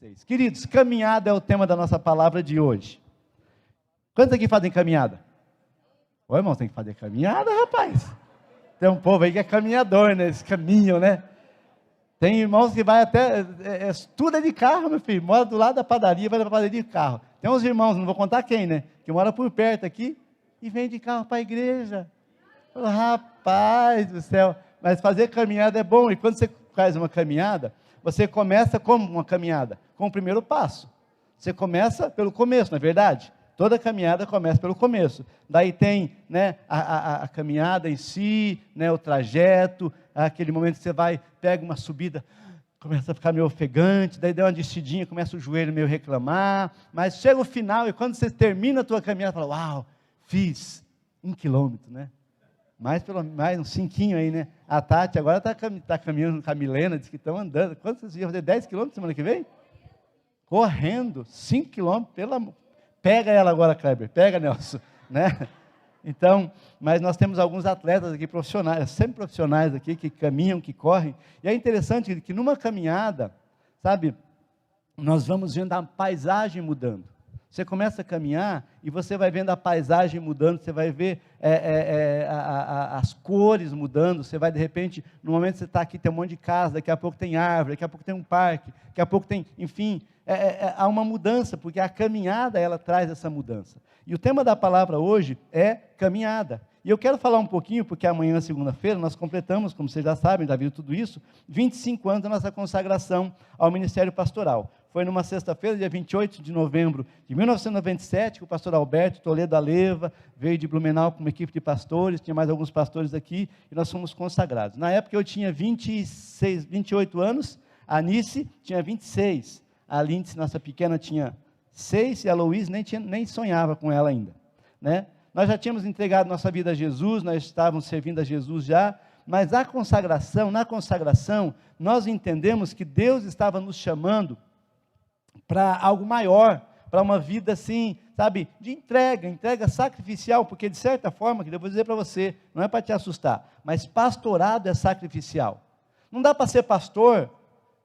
26. Queridos, caminhada é o tema da nossa palavra de hoje. Quantos aqui fazem caminhada? Ô irmão, tem que fazer caminhada, rapaz. Tem um povo aí que é caminhador, né? Eles caminham, né? Tem irmãos que vai até, tudo é de carro, meu filho. Mora do lado da padaria, vai da padaria de carro. Tem uns irmãos, não vou contar quem, né? Que mora por perto aqui e vem de carro para a igreja. Rapaz do céu. Mas fazer caminhada é bom. E quando você faz uma caminhada, você começa como uma caminhada? Com o primeiro passo. Você começa pelo começo, não é verdade? Toda caminhada começa pelo começo. Daí tem, né, a caminhada em si, né, o trajeto, aquele momento que você vai, pega uma subida, começa a ficar meio ofegante, daí dá uma descidinha, começa o joelho meio reclamar, mas chega o final e quando você termina a tua caminhada, fala, uau, fiz 1 quilômetro, né? Mais uns 5 aí, né? A Tati agora está caminhando com a Milena, diz que estão andando. Quanto vocês iam fazer? 10 quilômetros semana que vem? Correndo, 5 quilômetros, pelo amor. Pega ela agora, Kleber, pega, Nelson, né? Então, mas nós temos alguns atletas aqui profissionais, sempre profissionais aqui, que caminham, que correm, e é interessante que numa caminhada, sabe, nós vamos vendo a paisagem mudando. Você começa a caminhar e você vai vendo a paisagem mudando, você vai ver as cores mudando, você vai de repente, no momento que você está aqui, tem um monte de casa, daqui a pouco tem árvore, daqui a pouco tem um parque, daqui a pouco tem, enfim, há uma mudança, porque a caminhada, ela traz essa mudança. E o tema da palavra hoje é caminhada. E eu quero falar um pouquinho, porque amanhã, segunda-feira, nós completamos, como vocês já sabem, já viram tudo isso, 25 anos da nossa consagração ao Ministério Pastoral. Foi numa sexta-feira, dia 28 de novembro de 1997, que o pastor Alberto Toledo Aleva veio de Blumenau com uma equipe de pastores, tinha mais alguns pastores aqui, e nós fomos consagrados. Na época eu tinha 28 anos, a Anice tinha 26, a Lindsay, nossa pequena, tinha 6, e a Louise nem sonhava com ela ainda, né? Nós já tínhamos entregado nossa vida a Jesus, nós estávamos servindo a Jesus já, mas na consagração, nós entendemos que Deus estava nos chamando para algo maior, para uma vida assim, sabe, de entrega sacrificial, porque de certa forma, que eu vou dizer para você, não é para te assustar, mas pastorado é sacrificial. Não dá para ser pastor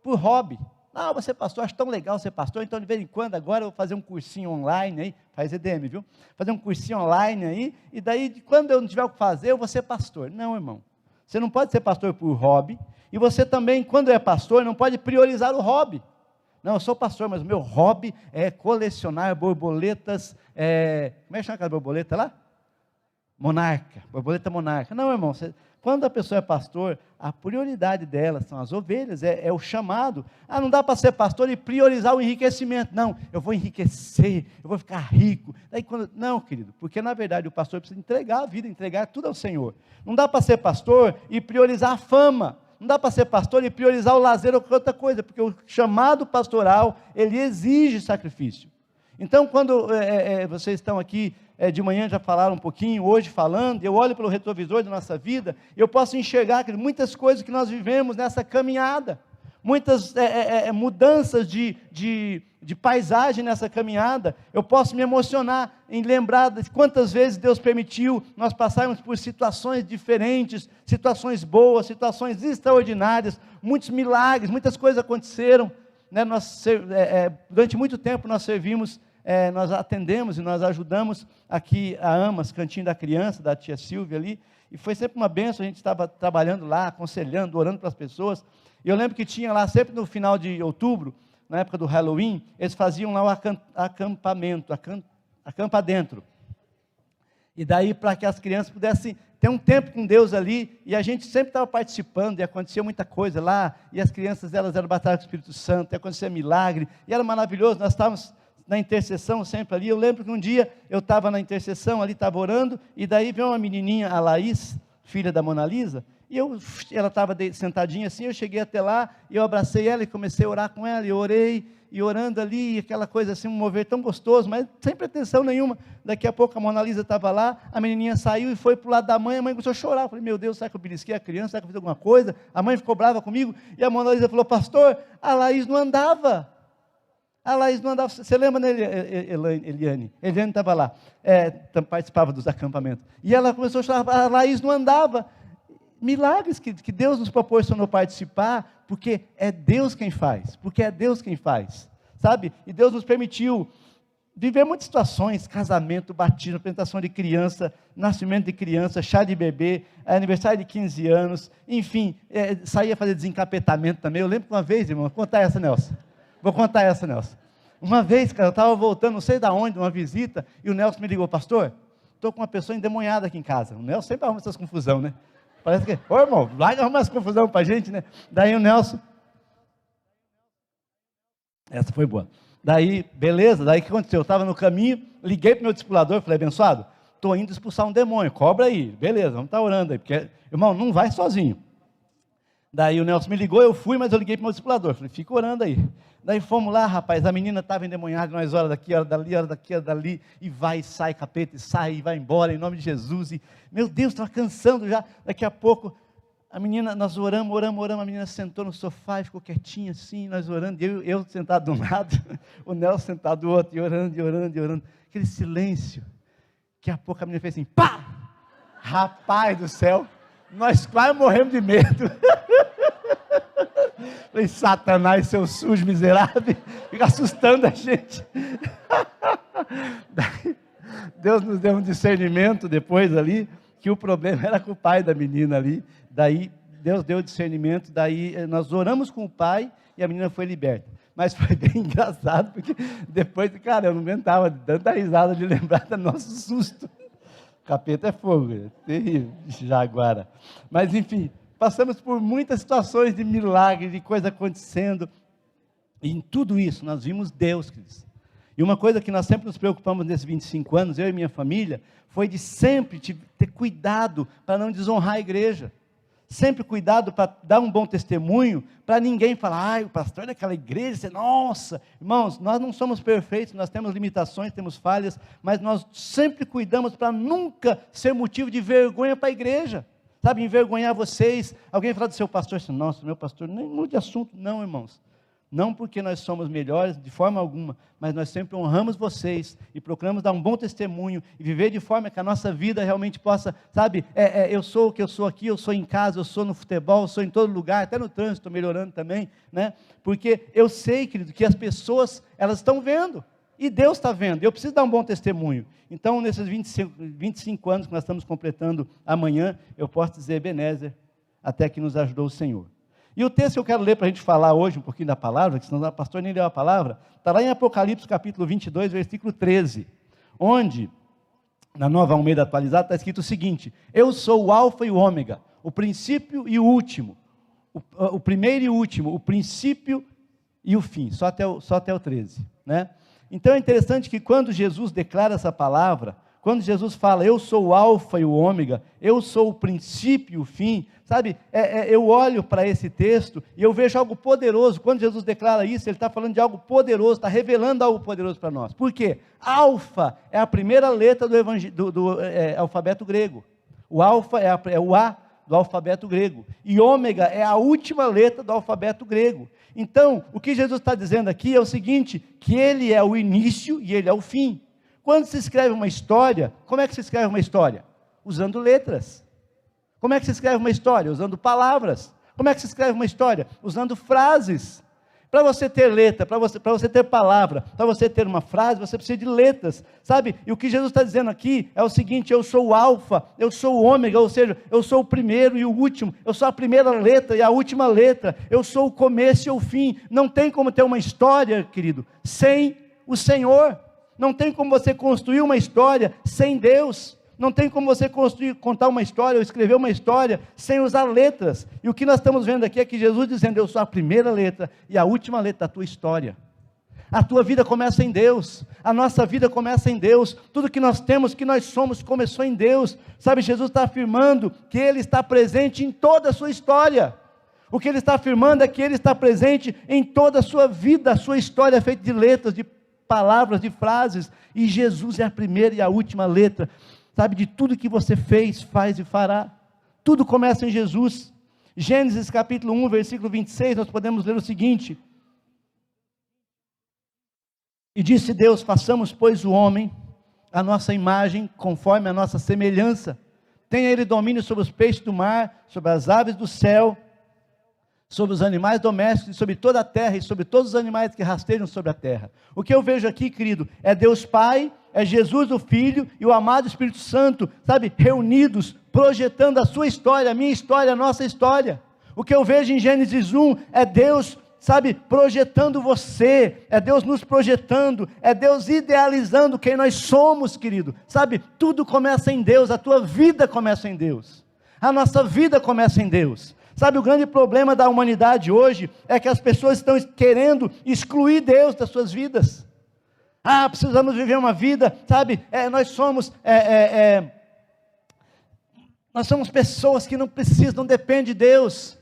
por hobby. Não, vou ser pastor, acho tão legal ser pastor, então de vez em quando agora eu vou fazer um cursinho online aí, faz EDM, viu? Fazer um cursinho online aí, e daí quando eu não tiver o que fazer, eu vou ser pastor. Não, irmão, você não pode ser pastor por hobby, e você também, quando é pastor, não pode priorizar o hobby. Não, eu sou pastor, mas o meu hobby é colecionar borboletas, como é que chama aquela borboleta lá? Monarca, borboleta monarca. Não, irmão, quando a pessoa é pastor, a prioridade dela são as ovelhas, é o chamado. Não dá para ser pastor e priorizar o enriquecimento. Não, eu vou enriquecer, eu vou ficar rico. Não, querido, porque na verdade o pastor precisa entregar a vida, entregar tudo ao Senhor. Não dá para ser pastor e priorizar a fama. Não dá para ser pastor e priorizar o lazer ou qualquer outra coisa, porque o chamado pastoral, ele exige sacrifício. Então, quando vocês estão aqui de manhã, já falaram um pouquinho, hoje falando, eu olho pelo retrovisor da nossa vida, eu posso enxergar muitas coisas que nós vivemos nessa caminhada, muitas mudanças de paisagem nessa caminhada. Eu posso me emocionar em lembrar de quantas vezes Deus permitiu nós passarmos por situações diferentes, situações boas, situações extraordinárias, muitos milagres, muitas coisas aconteceram, né? Durante muito tempo nós servimos, nós atendemos e nós ajudamos aqui a AMAS, Cantinho da Criança, da tia Silvia ali, e foi sempre uma bênção. A gente estava trabalhando lá, aconselhando, orando para as pessoas, e eu lembro que tinha lá, sempre no final de outubro, na época do Halloween, eles faziam lá o acampamento, acampa dentro, e daí para que as crianças pudessem ter um tempo com Deus ali, e a gente sempre estava participando, e acontecia muita coisa lá, e as crianças, elas eram batizadas com o Espírito Santo, e acontecia milagre, e era maravilhoso. Nós estávamos na intercessão sempre ali. Eu lembro que um dia eu estava na intercessão ali, estava orando, e daí veio uma menininha, a Laís, filha da Mona Lisa, e ela estava sentadinha assim, eu cheguei até lá, e eu abracei ela e comecei a orar com ela, e orei, e orando ali, aquela coisa assim, um mover tão gostoso, mas sem pretensão nenhuma. Daqui a pouco a Mona Lisa estava lá, a menininha saiu e foi para o lado da mãe, a mãe começou a chorar. Eu falei, meu Deus, será que eu belisquei a criança, será que eu fiz alguma coisa? A mãe ficou brava comigo, e a Mona Lisa falou, pastor, a Laís não andava. A Laís não andava. Você lembra, né, Eliane? Eliane estava lá, participava dos acampamentos, e ela começou a chorar, a Laís não andava. Milagres que Deus nos proporcionou participar, porque é Deus quem faz, sabe? E Deus nos permitiu viver muitas situações, casamento, batismo, apresentação de criança, nascimento de criança, chá de bebê, aniversário de 15 anos, enfim, saía fazer desencapetamento também. Eu lembro que uma vez, irmão, vou contar essa, Nelson. Uma vez, cara, eu estava voltando, não sei de onde, uma visita, e o Nelson me ligou: pastor, estou com uma pessoa endemoniada aqui em casa. O Nelson sempre arruma essas confusão, né? Parece que, ô irmão, vai arrumar essa confusão para a gente, né? Daí o Nelson, essa foi boa. Daí, beleza, daí o que aconteceu? Eu estava no caminho, liguei para o meu discipulador, falei: abençoado, estou indo expulsar um demônio, cobra aí, beleza, vamos estar orando aí, porque, irmão, não vai sozinho. Daí o Nelson me ligou, eu fui, mas eu liguei para o meu discipulador, falei: fica orando aí. Daí fomos lá, rapaz, a menina estava endemoniada, nós hora daqui, hora dali, hora daqui, hora dali, e vai, sai, capeta, e sai, e vai embora, em nome de Jesus, e, meu Deus, estava cansando já, daqui a pouco, a menina, nós oramos, a menina sentou no sofá e ficou quietinha assim, nós orando, eu sentado de um lado, o Nelson sentado do outro, e orando, aquele silêncio, daqui a pouco a menina fez assim, pá! Rapaz do céu, nós quase morremos de medo. Falei: Satanás, seu sujo miserável, fica assustando a gente. Daí, Deus nos deu um discernimento depois ali, que o problema era com o pai da menina ali. Daí Deus deu discernimento, daí nós oramos com o pai e a menina foi liberta. Mas foi bem engraçado, porque depois, cara, eu não aguentava de tanta risada de lembrar do nosso susto. Capeta é fogo, é terrível, Jaguara. Mas enfim, passamos por muitas situações de milagre, de coisa acontecendo, e em tudo isso nós vimos Deus, queridos. E uma coisa que nós sempre nos preocupamos nesses 25 anos, eu e minha família, foi de sempre ter cuidado para não desonrar a igreja, sempre cuidado para dar um bom testemunho, para ninguém falar: ai, o pastor daquela igreja, nossa, irmãos, nós não somos perfeitos, nós temos limitações, temos falhas, mas nós sempre cuidamos para nunca ser motivo de vergonha para a igreja, sabe, envergonhar vocês. Alguém fala do seu pastor assim: nossa, meu pastor, nem mude assunto. Não, irmãos, não porque nós somos melhores, de forma alguma, mas nós sempre honramos vocês, e procuramos dar um bom testemunho, e viver de forma que a nossa vida realmente possa, sabe, eu sou o que eu sou aqui, eu sou em casa, eu sou no futebol, eu sou em todo lugar, até no trânsito, estou melhorando também, né, porque eu sei, querido, que as pessoas, elas estão vendo, e Deus está vendo, eu preciso dar um bom testemunho. Então, nesses 25 anos que nós estamos completando amanhã, eu posso dizer: Ebenezer, até que nos ajudou o Senhor. E o texto que eu quero ler para a gente falar hoje, um pouquinho da palavra, que senão o pastor nem leu a palavra, está lá em Apocalipse capítulo 22, versículo 13, onde, na Nova Almeida atualizada, está escrito o seguinte: eu sou o alfa e o ômega, o princípio e o último, o primeiro e o último, o princípio e o fim, só até o 13, né? Então é interessante que quando Jesus declara essa palavra, quando Jesus fala: eu sou o alfa e o ômega, eu sou o princípio e o fim, sabe, eu olho para esse texto e eu vejo algo poderoso. Quando Jesus declara isso, Ele está falando de algo poderoso, está revelando algo poderoso para nós. Por quê? Alfa é a primeira letra do alfabeto grego, o alfa é o A do alfabeto grego, e ômega é a última letra do alfabeto grego. Então, o que Jesus está dizendo aqui é o seguinte, que Ele é o início e Ele é o fim. Quando se escreve uma história, como é que se escreve uma história? Usando letras. Como é que se escreve uma história? Usando palavras. Como é que se escreve uma história? Usando frases. Para você ter letra, para você ter palavra, para você ter uma frase, você precisa de letras, sabe? E o que Jesus está dizendo aqui é o seguinte: eu sou o alfa, eu sou o ômega, ou seja, eu sou o primeiro e o último, eu sou a primeira letra e a última letra, eu sou o começo e o fim. Não tem como ter uma história, querido, sem o Senhor. Não tem como você construir uma história sem Deus. Não tem como você contar uma história ou escrever uma história sem usar letras. E o que nós estamos vendo aqui é que Jesus dizendo: eu sou a primeira letra e a última letra da tua história. A tua vida começa em Deus, a nossa vida começa em Deus, tudo que nós temos, que nós somos, começou em Deus. Sabe, Jesus está afirmando que Ele está presente em toda a sua história. O que Ele está afirmando é que Ele está presente em toda a sua vida. A sua história é feita de letras, de palavras, de frases, e Jesus é a primeira e a última letra, sabe, de tudo que você fez, faz e fará. Tudo começa em Jesus. Gênesis capítulo 1, versículo 26, nós podemos ler o seguinte: e disse Deus: façamos, pois, o homem a nossa imagem, conforme a nossa semelhança, tenha ele domínio sobre os peixes do mar, sobre as aves do céu, sobre os animais domésticos, e sobre toda a terra, e sobre todos os animais que rastejam sobre a terra. O que eu vejo aqui, querido, é Deus Pai, é Jesus o Filho, e o amado Espírito Santo, sabe, reunidos, projetando a sua história, a minha história, a nossa história. O que eu vejo em Gênesis 1, é Deus, sabe, projetando você, é Deus nos projetando, é Deus idealizando quem nós somos, querido, sabe, tudo começa em Deus, a tua vida começa em Deus, a nossa vida começa em Deus. Sabe, o grande problema da humanidade hoje, é que as pessoas estão querendo excluir Deus das suas vidas. Precisamos viver uma vida, sabe, nós somos pessoas que não precisam, não dependem de Deus.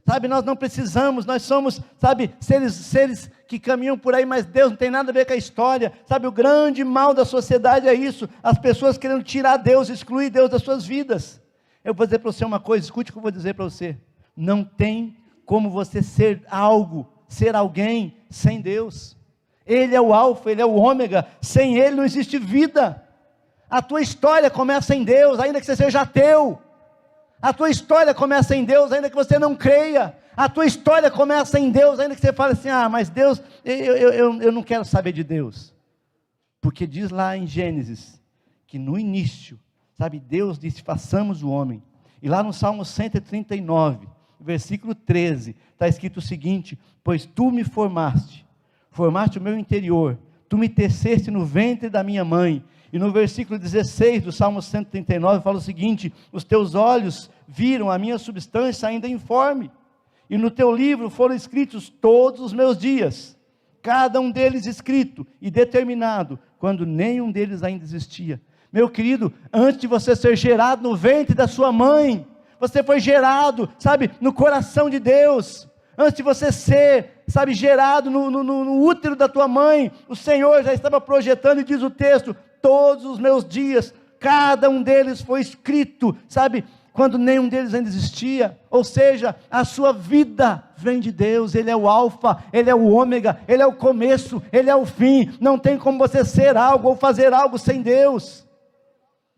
Sabe, nós não precisamos, nós somos, sabe, seres que caminham por aí, mas Deus não tem nada a ver com a história. Sabe, o grande mal da sociedade é isso, as pessoas querendo tirar Deus, excluir Deus das suas vidas. Eu vou dizer para você uma coisa, escute o que eu vou dizer para você, não tem como você ser algo, ser alguém, sem Deus. Ele é o alfa, Ele é o ômega, sem Ele não existe vida. A tua história começa em Deus, ainda que você seja ateu. A tua história começa em Deus, ainda que você não creia. A tua história começa em Deus, ainda que você fale assim, mas Deus, eu não quero saber de Deus. Porque diz lá em Gênesis, que no início, sabe, Deus disse, façamos o homem. E lá no Salmo 139, versículo 13, está escrito o seguinte, pois tu me formaste o meu interior, tu me teceste no ventre da minha mãe. E no versículo 16 do Salmo 139, fala o seguinte, os teus olhos viram a minha substância ainda informe, e no teu livro foram escritos todos os meus dias, cada um deles escrito e determinado, quando nenhum deles ainda existia. Meu querido, antes de você ser gerado no ventre da sua mãe, você foi gerado, sabe, no coração de Deus. Antes de você ser, sabe, gerado no útero da tua mãe, o Senhor já estava projetando, e diz o texto, todos os meus dias, cada um deles foi escrito, sabe, quando nenhum deles ainda existia. Ou seja, a sua vida vem de Deus, Ele é o alfa, Ele é o ômega, Ele é o começo, Ele é o fim. Não tem como você ser algo ou fazer algo sem Deus.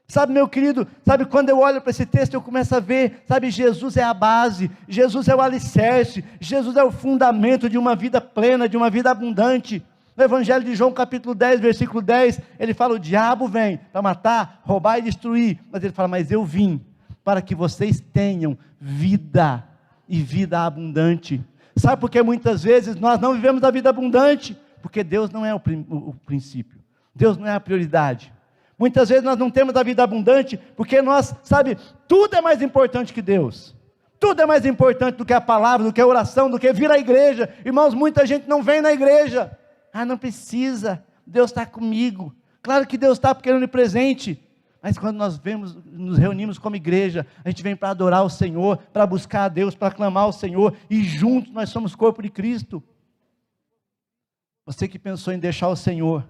Sabe, meu querido, sabe, quando eu olho para esse texto, eu começo a ver, sabe, Jesus é a base, Jesus é o alicerce, Jesus é o fundamento de uma vida plena, de uma vida abundante. No Evangelho de João capítulo 10, versículo 10, ele fala, o diabo vem para matar, roubar e destruir, mas ele fala, mas eu vim para que vocês tenham vida, e vida abundante. Sabe por que muitas vezes nós não vivemos a vida abundante? Porque Deus não é o princípio, Deus não é a prioridade. Muitas vezes nós não temos a vida abundante, porque nós, sabe, tudo é mais importante que Deus. Tudo é mais importante do que a palavra, do que a oração, do que vir à igreja. Irmãos, muita gente não vem na igreja. Não precisa, Deus está comigo. Claro que Deus está, porque Ele é onipresente. Mas quando nós nos reunimos como igreja, a gente vem para adorar o Senhor, para buscar a Deus, para clamar ao Senhor, e juntos nós somos corpo de Cristo. Você que pensou em deixar o Senhor,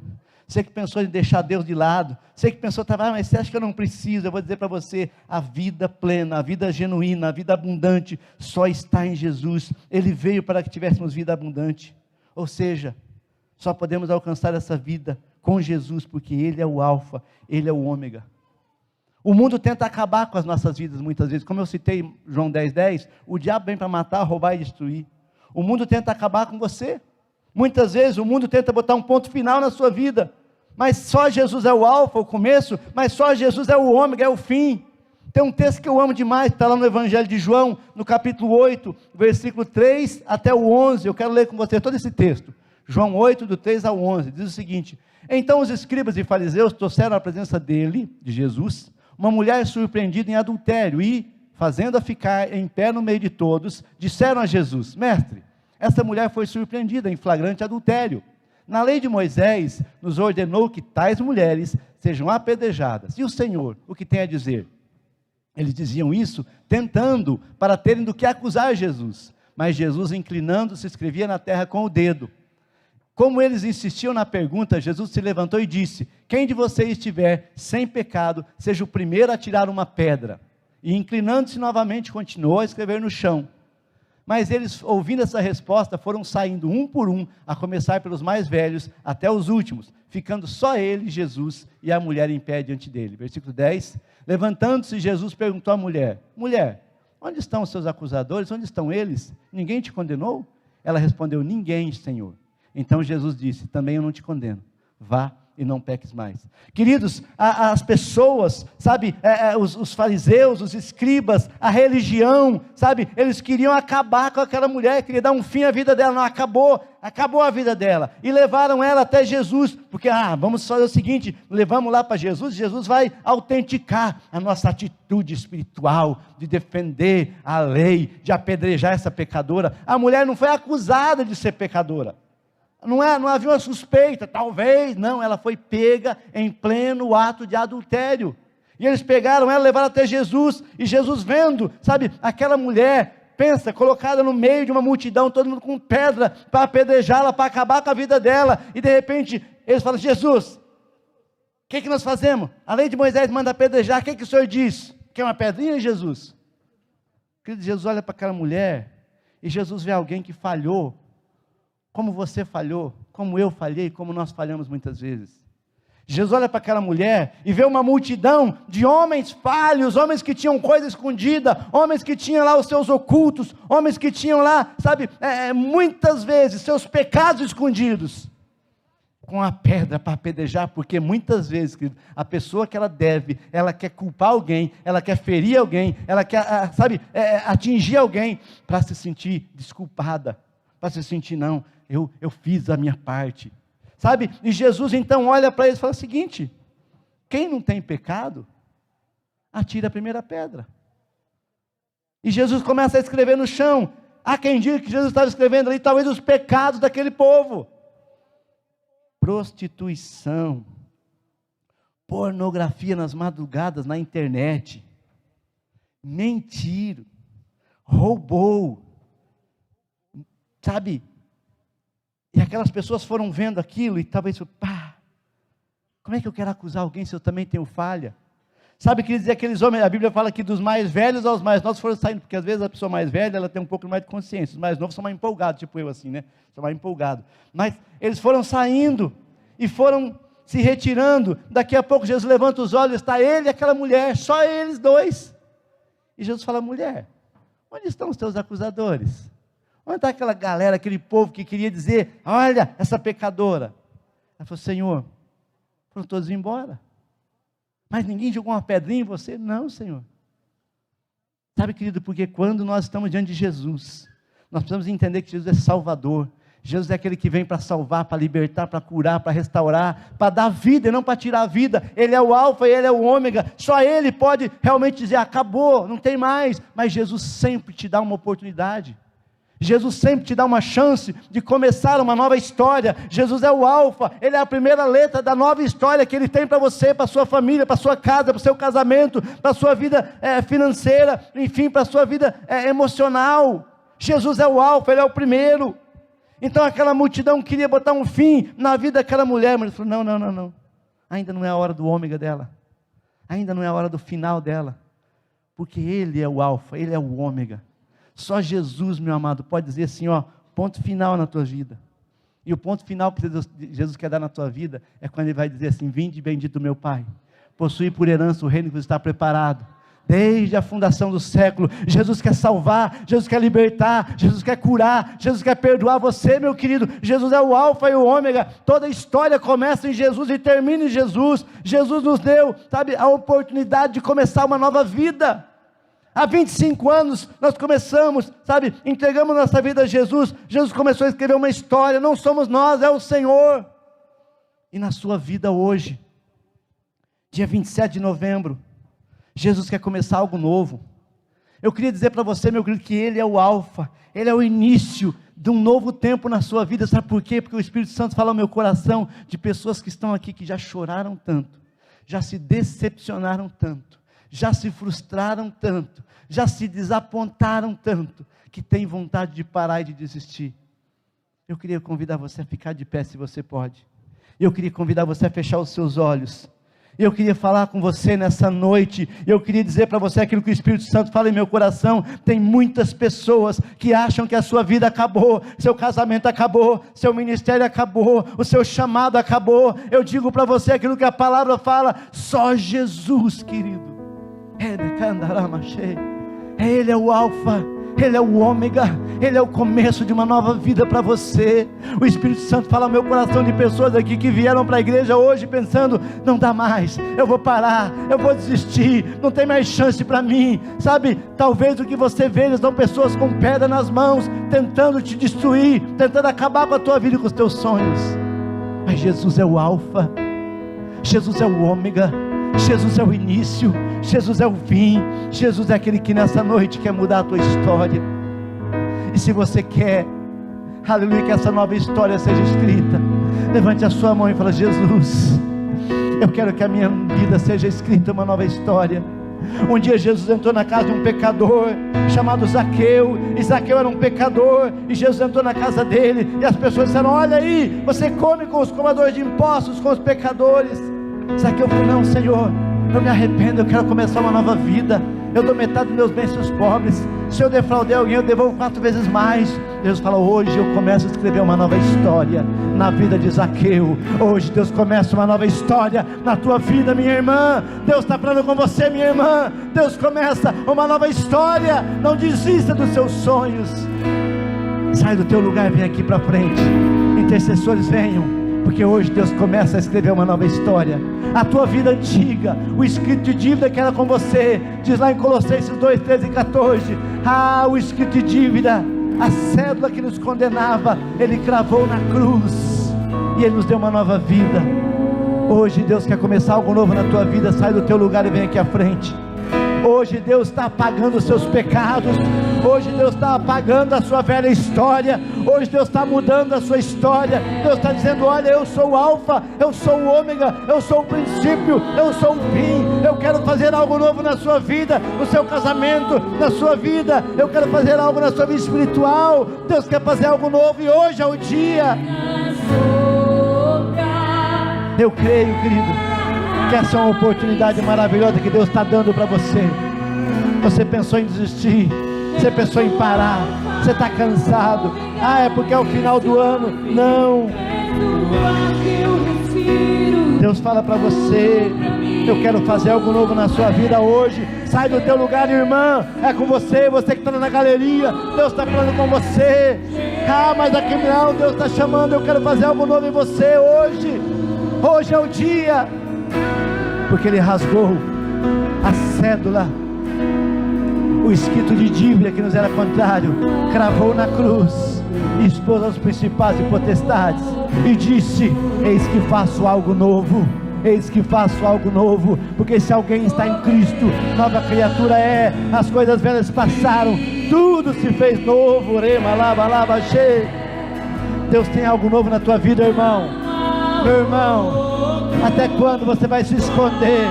você que pensou em deixar Deus de lado, você que pensou, mas você acha que eu não preciso? Eu vou dizer para você, a vida plena, a vida genuína, a vida abundante, só está em Jesus. Ele veio para que tivéssemos vida abundante. Ou seja, só podemos alcançar essa vida com Jesus, porque Ele é o alfa, Ele é o ômega. O mundo tenta acabar com as nossas vidas muitas vezes, como eu citei João 10:10, o diabo vem para matar, roubar e destruir. O mundo tenta acabar com você. Muitas vezes o mundo tenta botar um ponto final na sua vida, mas só Jesus é o alfa, o começo, mas só Jesus é o ômega, é o fim. Tem um texto que eu amo demais, está lá no Evangelho de João, no capítulo 8, versículo 3 até o 11, eu quero ler com você todo esse texto. João 8, do 3 ao 11, diz o seguinte, então os escribas e fariseus trouxeram à presença dele, de Jesus, uma mulher surpreendida em adultério, e, fazendo-a ficar em pé no meio de todos, disseram a Jesus, mestre, essa mulher foi surpreendida em flagrante adultério. Na lei de Moisés, nos ordenou que tais mulheres sejam apedrejadas. E o Senhor, o que tem a dizer? Eles diziam isso, tentando, para terem do que acusar Jesus. Mas Jesus, inclinando-se, escrevia na terra com o dedo. Como eles insistiam na pergunta, Jesus se levantou e disse, quem de vocês estiver sem pecado, seja o primeiro a tirar uma pedra. E inclinando-se novamente, continuou a escrever no chão. Mas eles, ouvindo essa resposta, foram saindo um por um, a começar pelos mais velhos, até os últimos, ficando só ele, Jesus, e a mulher em pé diante dele. Versículo 10, levantando-se, Jesus perguntou à mulher, onde estão os seus acusadores? Onde estão eles? Ninguém te condenou? Ela respondeu, ninguém, Senhor. Então Jesus disse, também eu não te condeno, vá e não peques mais. Queridos, as pessoas, sabe, os fariseus, os escribas, a religião, sabe, eles queriam acabar com aquela mulher, queriam dar um fim à vida dela, não, acabou a vida dela, e levaram ela até Jesus, porque, vamos fazer o seguinte, levamos lá para Jesus, Jesus vai autenticar a nossa atitude espiritual, de defender a lei, de apedrejar essa pecadora. A mulher não foi acusada de ser pecadora, não havia uma suspeita, talvez, não, ela foi pega em pleno ato de adultério, e eles pegaram ela, levaram até Jesus, e Jesus vendo, sabe, aquela mulher, pensa, colocada no meio de uma multidão, todo mundo com pedra, para apedrejá-la, para acabar com a vida dela, e de repente, eles falam, Jesus, o que nós fazemos? A lei de Moisés manda apedrejar, o que o Senhor diz? Quer uma pedrinha, Jesus? Querido, Jesus olha para aquela mulher, e Jesus vê alguém que falhou, como você falhou, como eu falhei, como nós falhamos muitas vezes. Jesus olha para aquela mulher e vê uma multidão de homens falhos, homens que tinham coisa escondida, homens que tinham lá os seus ocultos, homens que tinham lá, sabe, muitas vezes seus pecados escondidos, com a pedra para apedrejar, porque muitas vezes, querido, a pessoa que ela quer culpar alguém, ela quer ferir alguém, ela quer, sabe, atingir alguém, para se sentir desculpada, para se sentir, não, eu fiz a minha parte, sabe, e Jesus então olha para eles e fala o seguinte, quem não tem pecado, atira a primeira pedra, e Jesus começa a escrever no chão, há quem diga que Jesus estava escrevendo ali, talvez os pecados daquele povo, prostituição, pornografia nas madrugadas na internet, mentir, roubou, sabe, e aquelas pessoas foram vendo aquilo, e talvez, como é que eu quero acusar alguém se eu também tenho falha? Sabe, quer dizer, aqueles homens, a Bíblia fala que dos mais velhos aos mais novos foram saindo, porque às vezes a pessoa mais velha, ela tem um pouco mais de consciência, os mais novos são mais empolgados, tipo eu assim, né, são mais empolgados, mas eles foram saindo, e foram se retirando, daqui a pouco Jesus levanta os olhos, está ele e aquela mulher, só eles dois, e Jesus fala, mulher, onde estão os teus acusadores? Onde está aquela galera, aquele povo que queria dizer, olha, essa pecadora? Ela falou, Senhor, foram todos embora, mas ninguém jogou uma pedrinha em você? Não, Senhor. Sabe, querido, porque quando nós estamos diante de Jesus, nós precisamos entender que Jesus é Salvador, Jesus é aquele que vem para salvar, para libertar, para curar, para restaurar, para dar vida e não para tirar a vida. Ele é o alfa e ele é o ômega, só ele pode realmente dizer, acabou, não tem mais, mas Jesus sempre te dá uma oportunidade, Jesus sempre te dá uma chance de começar uma nova história. Jesus é o alfa, ele é a primeira letra da nova história que ele tem para você, para a sua família, para a sua casa, para o seu casamento, para a sua vida financeira, enfim, para a sua vida emocional. Jesus é o alfa, ele é o primeiro. Então aquela multidão queria botar um fim na vida daquela mulher, mas ele falou, não, ainda não é a hora do ômega dela, ainda não é a hora do final dela, porque ele é o alfa, ele é o ômega. Só Jesus, meu amado, pode dizer assim, ponto final na tua vida. E o ponto final que Jesus quer dar na tua vida, é quando ele vai dizer assim, vinde bendito meu Pai, possui por herança o reino que está preparado, desde a fundação do século. Jesus quer salvar, Jesus quer libertar, Jesus quer curar, Jesus quer perdoar você, meu querido. Jesus é o alfa e o ômega, toda a história começa em Jesus e termina em Jesus. Jesus nos deu, sabe, a oportunidade de começar uma nova vida. Há 25 anos nós começamos, sabe, entregamos nossa vida a Jesus. Jesus começou a escrever uma história, não somos nós, é o Senhor. E na sua vida hoje, dia 27 de novembro, Jesus quer começar algo novo. Eu queria dizer para você, meu querido, que ele é o alfa, ele é o início de um novo tempo na sua vida. Sabe por quê? Porque o Espírito Santo fala ao meu coração, de pessoas que estão aqui, que já choraram tanto, já se decepcionaram tanto, já se frustraram tanto, já se desapontaram tanto, que tem vontade de parar e de desistir. Eu queria convidar você a ficar de pé, se você pode. Eu queria convidar você a fechar os seus olhos. Eu queria falar com você nessa noite, eu queria dizer para você aquilo que o Espírito Santo fala em meu coração. Tem muitas pessoas que acham que a sua vida acabou, seu casamento acabou, seu ministério acabou, o seu chamado acabou. Eu digo para você aquilo que a palavra fala, só Jesus, querido. Ele é o alfa, Ele é o ômega, Ele é o começo de uma nova vida para você. O Espírito Santo fala ao meu coração de pessoas aqui que vieram para a igreja hoje pensando: não dá mais, eu vou parar, eu vou desistir, não tem mais chance para mim. Sabe, talvez o que você veja são pessoas com pedra nas mãos, tentando te destruir, tentando acabar com a tua vida e com os teus sonhos. Mas Jesus é o alfa, Jesus é o ômega, Jesus é o início, Jesus é o fim. Jesus é aquele que nessa noite quer mudar a tua história. E se você quer, aleluia, que essa nova história seja escrita, levante a sua mão e fala: Jesus, eu quero que a minha vida seja escrita uma nova história. Um dia Jesus entrou na casa de um pecador chamado Zaqueu, e Zaqueu era um pecador, e Jesus entrou na casa dele, e as pessoas disseram: olha aí, você come com os cobradores de impostos, com os pecadores. Zaqueu falou: não, Senhor, eu me arrependo, eu quero começar uma nova vida, eu dou metade dos meus bens para os pobres, se eu defraudei alguém eu devolvo 4 vezes mais. Jesus fala: hoje eu começo a escrever uma nova história na vida de Zaqueu. Hoje Deus começa uma nova história na tua vida, minha irmã. Deus está falando com você, minha irmã. Deus começa uma nova história. Não desista dos seus sonhos. Sai do teu lugar e vem aqui para frente. Intercessores, venham, porque hoje Deus começa a escrever uma nova história. A tua vida antiga, o escrito de dívida que era com você, diz lá em Colossenses 2, 13 e 14, o escrito de dívida, a cédula que nos condenava, Ele cravou na cruz, e Ele nos deu uma nova vida. Hoje Deus quer começar algo novo na tua vida. Sai do teu lugar e vem aqui à frente. Hoje Deus está apagando os seus pecados. Hoje Deus está apagando a sua velha história. Hoje Deus está mudando a sua história. Deus está dizendo: olha, eu sou o alfa, eu sou o ômega, eu sou o princípio, eu sou o fim. Eu quero fazer algo novo na sua vida, no seu casamento, na sua vida. Eu quero fazer algo na sua vida espiritual. Deus quer fazer algo novo, e hoje é o dia. Eu creio, querido, que essa é uma oportunidade maravilhosa que Deus está dando para você. Você pensou em desistir, você pensou em parar, você está cansado. É porque é o final do ano. Não, Deus fala para você: eu quero fazer algo novo na sua vida hoje. Sai do teu lugar, irmã, é com você. Você que está na galeria, Deus está falando com você. Mas aqui não, Deus está chamando. Eu quero fazer algo novo em você hoje. Hoje é o dia, porque Ele rasgou a cédula, o escrito de dívida que nos era contrário, cravou na cruz, e expôs aos principais e potestades, e disse: eis que faço algo novo, eis que faço algo novo. Porque se alguém está em Cristo, nova criatura é. As coisas velhas passaram, tudo se fez novo. Deus tem algo novo na tua vida, irmão. Meu irmão, até quando você vai se esconder?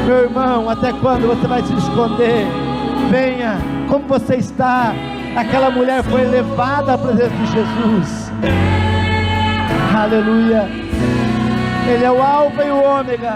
Meu irmão, até quando você vai se esconder? Venha, como você está. Aquela mulher foi levada à presença de Jesus. Aleluia. Ele é o alfa e o ômega.